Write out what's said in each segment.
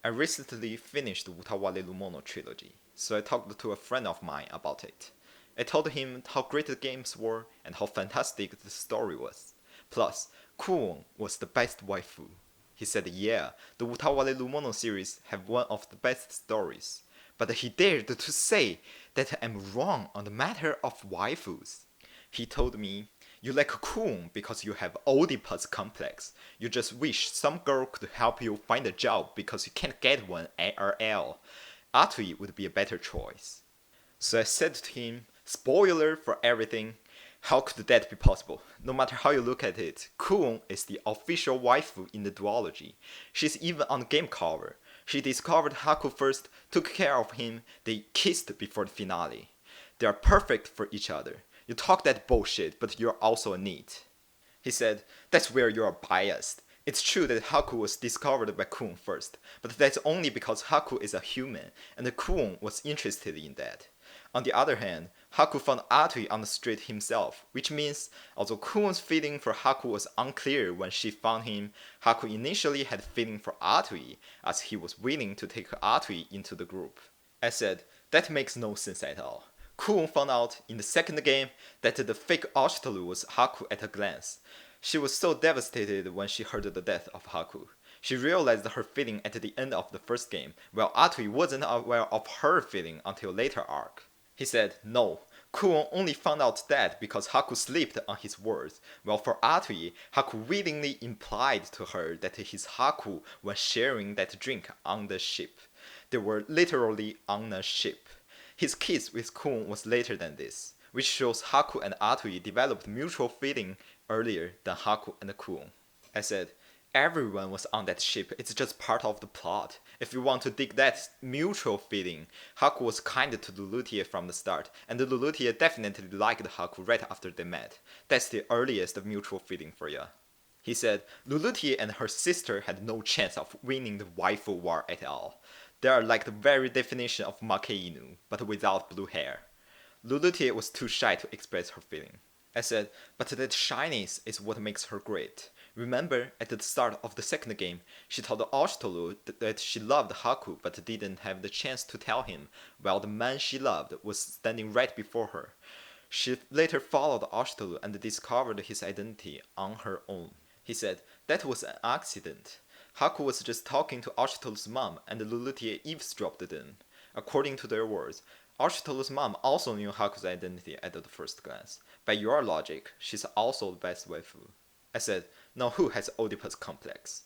I recently finished the Utawarerumono trilogy, so I talked to a friend of mine about it. I told him how great the games were and how fantastic the story was. Plus, Kuon was the best waifu. He said, yeah, the Utawarerumono series have one of the best stories. But he dared to say that I'm wrong on the matter of waifus. He told me, you like Kuon because you have Oedipus complex. You just wish some girl could help you find a job because you can't get one IRL. Atui would be a better choice. So I said to him, spoiler for everything, how could that be possible? No matter how you look at it, Kuon is the official waifu in the duology. She's even on the game cover. She discovered Haku first, took care of him, they kissed before the finale. They are perfect for each other. You talk that bullshit, but you're also a NEET. He said, that's where you are biased. It's true that Haku was discovered by Kuon first, but that's only because Haku is a human, and Kuon was interested in that. On the other hand, Haku found Atui on the street himself, which means, although Kuon's feeling for Haku was unclear when she found him, Haku initially had feeling for Atui, as he was willing to take Atui into the group. I said, that makes no sense at all. Kuon found out in the second game that the fake Ashtalu was Haku at a glance. She was so devastated when she heard the death of Haku. She realized her feeling at the end of the first game, while Atui wasn't aware of her feeling until later arc. He said, no, Kuon only found out that because Haku slipped on his words, while for Atui, Haku willingly implied to her that he's Haku when sharing that drink on the ship. They were literally on a ship. His kiss with Kuon was later than this, which shows Haku and Atui developed mutual feeling earlier than Haku and Kuon. I said, everyone was on that ship, it's just part of the plot. If you want to dig that mutual feeling, Haku was kind to Lulutia from the start, and Lulutia definitely liked Haku right after they met. That's the earliest mutual feeling for ya. He said, Lulutia and her sister had no chance of winning the waifu war at all. They are like the very definition of Makeinu, but without blue hair. Lulutia was too shy to express her feeling. I said, but that shyness is what makes her great. Remember, at the start of the second game, she told Ashtalu that she loved Haku but didn't have the chance to tell him, while the man she loved was standing right before her. She later followed Ashtalu and discovered his identity on her own. He said, that was an accident. Haku was just talking to Ashtalu's mom and Lulutia eavesdropped them. According to their words, Ashtalu's mom also knew Haku's identity at the first glance. By your logic, she's also the best waifu. I said, now who has Oedipus complex?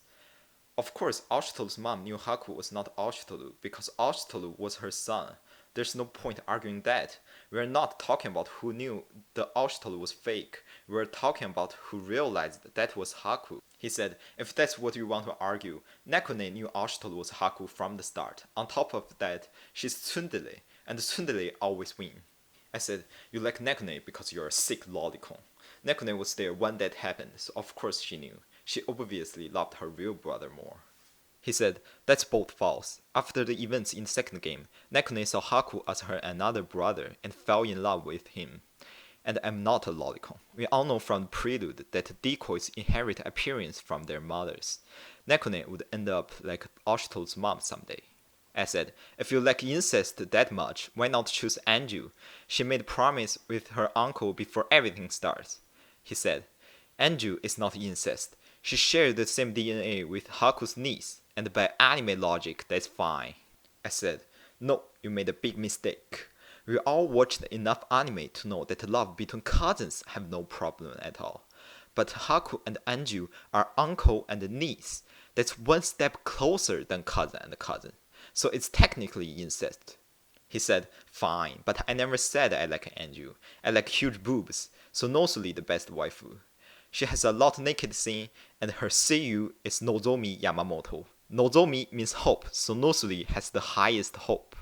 Of course, Ashtalu's mom knew Haku was not Ashtalu because Ashtalu was her son. There's no point arguing that. We're not talking about who knew the Ashtalu was fake. We're talking about who realized that was Haku. He said, if that's what you want to argue, Nekone knew Ashtalu was Haku from the start. On top of that, she's tsundere, and tsundere always win. I said, you like Nekone because you're a sick lolicon. Nekone was there when that happened, so of course she knew. She obviously loved her real brother more. He said, that's both false. After the events in the second game, Nekone saw Haku as her another brother and fell in love with him. And I'm not a lolicon. We all know from Prelude that decoys inherit appearance from their mothers. Nekone would end up like Ashto's mom someday. I said, if you like incest that much, why not choose Anju? She made a promise with her uncle before everything starts. He said, Anju is not incest. She shared the same DNA with Haku's niece, and by anime logic, that's fine. I said, no, you made a big mistake. We all watched enough anime to know that love between cousins have no problem at all. But Haku and Anju are uncle and niece. That's one step closer than cousin and cousin. So it's technically incest. He said, fine, but I never said I like Anju. I like huge boobs, so Nosuli the best waifu. She has a lot naked scene, and her seiyuu is Nozomi Yamamoto. Nozomi means hope, so Nosuli has the highest hope.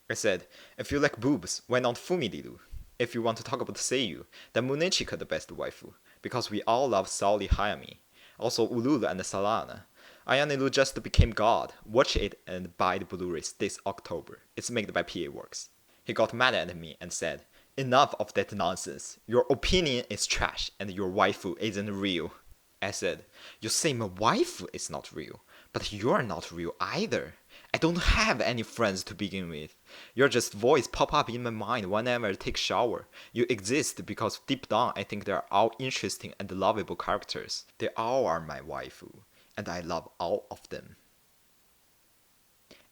I said, if you like boobs, why not Fumidiru? If you want to talk about seiyuu, then Munechika the best waifu, because we all love Saori Hayami. Also Ululu and Salana. Ayane just became God. Watch it and buy the Blu-rays this October. It's made by PA Works. He got mad at me and said, enough of that nonsense. Your opinion is trash and your waifu isn't real. I said, you say my waifu is not real, but you're not real either. I don't have any friends to begin with. Your just voice pop up in my mind whenever I take shower. You exist because deep down I think they're all interesting and lovable characters. They all are my waifu, and I love all of them.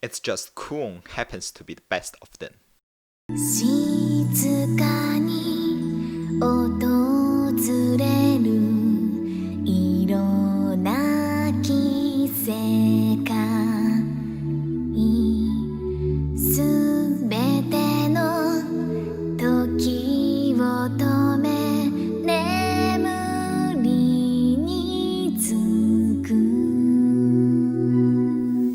It's just Kuon happens to be the best of them. 静かに訪れ